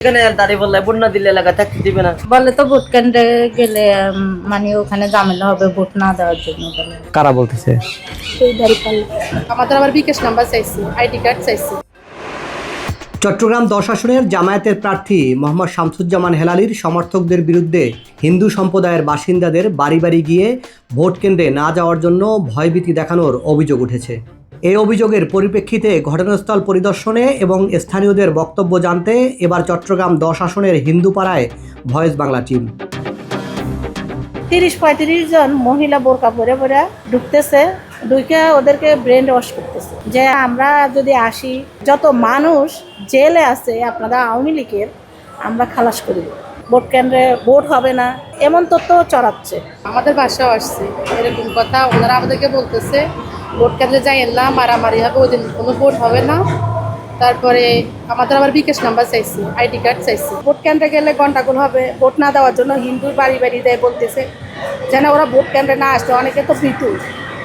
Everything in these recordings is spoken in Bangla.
এখানে দাঁড়িয়ে বললে ভোট না দিলে এলাকা থাকতে দিবে না বলে তো ভোট কেন্দ্রে গেলে মানে ওখানে ঝামেলা হবে ভোট না দেওয়ার জন্য বলে। কারা বলতেছে? আমাদের আবার বিকাশ নাম্বার চাইছি, আইডি কার্ড চাইছি। চট্টগ্রাম 10 আসনের জামায়াতের প্রার্থী মোহাম্মদ শামসুজ্জামান হেলালির সমর্থকদের বিরুদ্ধে হিন্দু সম্প্রদায়ের বাসিন্দাদের বাড়ি বাড়ি গিয়ে ভোট কেন্দ্রে না যাওয়ার জন্য ভয়ভীতি দেখানোর অভিযোগ উঠেছে। এই অভিযোগের পরিপ্রেক্ষিতে ঘটনাস্থল পরিদর্শনে এবং স্থানীয়দের বক্তব্য জানতে এবার চট্টগ্রাম 10 আসনের হিন্দুপাড়ায় ভয়েস বাংলা টিম। 30-35 জন মহিলা বোরকা পরে পরে ঢুকতেছে, ঢুকে ওদেরকে ব্রেন ওয়াশ করতেছে যে আমরা যদি আসি, যত মানুষ জেলে আছে আপনারা আওয়ামী লীগের, আমরা খালাস করি, ভোট কেন্দ্রে ভোট হবে না, এমন তথ্য চড়াচ্ছে। আমাদের বাসাও আসছে এরকম কথা, ওনারা আমাদেরকে বলতেছে ভোট কেন্দ্রে যাই না, মারামারি হবে, ওই দিন কোনো ভোট হবে না। তারপরে আমাদের আবার বিকাশ নাম্বার চাইছি, আইডি কার্ড চাইছি। ভোট কেন্দ্রে গেলে গন্ডাগোল হবে, ভোট না দেওয়ার জন্য হিন্দুর বাড়ি বাড়ি দেয় বলতেছে যেন ওরা ভোট কেন্দ্রে না আসতে, অনেকে তো ভীতু,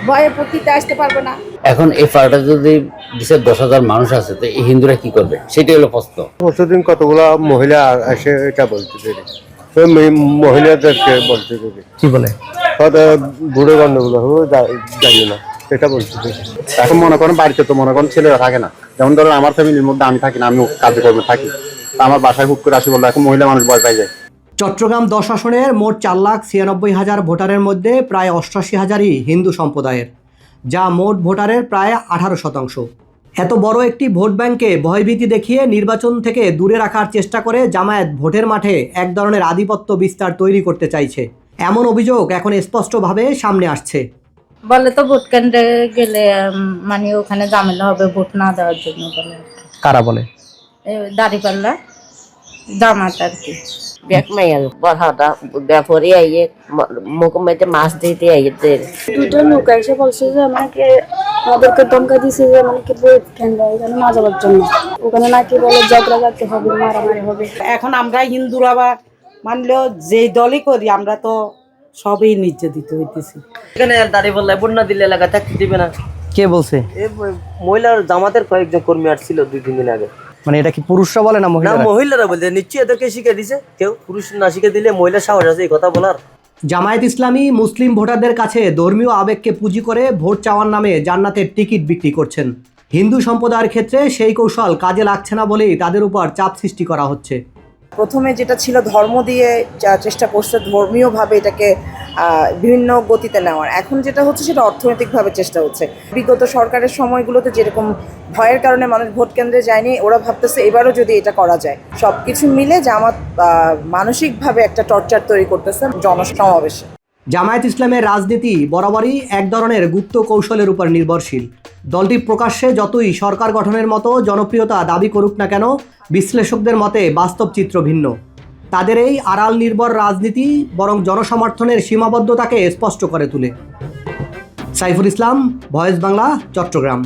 ভয়ে প্রতিতে আসতে পারবে না। এখন এই ফাড়াটা যদি দেশের 10,000 মানুষ আছে, তো এই হিন্দুরা কি করবে সেটাই হলো প্রশ্ন। প্রতিদিন কতগুলা মহিলা আসে এটা বলতে দেরি, মহিলাদেরকে বলতে দেরি কি বলে? বুড়ো গন্ডগুলো যাই না এটা বলতে দেরি। এখন মনে করেন বাড়িতে তো মনে করেন ছেলেরা থাকে না, যেমন ধরেন আমার ফ্যামিলির মধ্যে আমি থাকি না, আমি কাজকর্মে থাকি, আমার বাসায় হুট করে আসি বললো এখন মহিলা মানুষ ভয় পাই যায়। চট্টগ্রাম 10 আসনের মোট 4,96,000 ভোটারের মধ্যে প্রায় 88,000ই হিন্দু সম্প্রদায়ের, যা মোট ভোটারের প্রায় 18%। এত বড় একটি ভোট ব্যাংকে ভয়ভীতি দেখিয়ে নির্বাচন থেকে দূরে রাখার চেষ্টা করে জামায়াত ভোটের মাঠে এক ধরনের আধিপত্য বিস্তার তৈরি করতে চাইছে, এমন অভিযোগ এখন স্পষ্টভাবে সামনে আসছে। বলে তো ভোট কেন্দ্রে গেলে মানে ওখানে ঝামেলা হবে ভোট না দেওয়ার জন্য বলে। কারা বলে? দাঁড়িপাল্লা জামাত আর কি। দেখ মাইয়াল বড়টা ব্যাপারে আইয়ে মুখমেতে মাছ দিতে আইতে দুটো লোক এসে বলছে যে আমাকে আমাদেরকে ধমকা দিছে যে আমাকে ভোট কেন্দ্র এখানে না যাওয়ার জন্য, ওখানে নাকি বলে ঝগড়া করতে হবে, মারামারি হবে। এখন আমরা হিন্দুরা বা মানলেও যে দলই করি আমরা তো সবই নির্যাতিত হইতেছি। এখানে দাঁড়িয়ে বললে ভোট না দিলে এলাকা থাকতে দিবে না কে বলছে? মহিলার জামাতের কয়েকজন কর্মী আসছিল 2-3 দিন আগে। মানে এটা কি পুরুষরা বলে না না, মহিলারা? মহিলারা বলছে নিশ্চয়ই এদেরকে শিখে দিছে কেউ, পুরুষ না শিখে দিলে মহিলা সাহস আছে এই কথা বলার। জামায়াত ইসলামী মুসলিম ভোটারদের কাছে ধর্মীয় আবেগকে পুঁজি করে ভোট চাওয়ার নামে জান্নাতের টিকিট বিক্রি করছেন। হিন্দু সম্প্রদায়ের ক্ষেত্রে সেই কৌশল কাজে লাগছে না বলেই তাদের উপর চাপ সৃষ্টি করা হচ্ছে। প্রথমে যেটা ছিল ধর্ম দিয়ে চেষ্টা করছে ধর্মীয়ভাবে এটাকে বিভিন্ন গতিতে নেওয়ার, এখন যেটা হচ্ছে সেটা অর্থনৈতিকভাবে চেষ্টা হচ্ছে। বিগত সরকারের সময়গুলোতে যেরকম ভয়ের কারণে মানুষ ভোট কেন্দ্রে যায়নি, ওরা ভাবতেছে এবারও যদি এটা করা যায়, সব কিছু মিলে জামাত মানসিকভাবে একটা টর্চার তৈরি করতেছে জনসমাবেশে। জামায়াত ইসলামের রাজনীতি বরাবরই এক ধরনের গুপ্ত কৌশলের উপর নির্ভরশীল। দলটি প্রকাশ্যে যতই সরকার গঠনের মতো জনপ্রিয়তা দাবি করুক না কেন, বিশ্লেষকদের মতে বাস্তব চিত্র ভিন্ন। তাদের এই আড়াল নির্ভর রাজনীতি বরং জনসমর্থনের সীমাবদ্ধতাকে স্পষ্ট করে তোলে। সাইফুল ইসলাম, ভয়েস বাংলা, চট্টগ্রাম।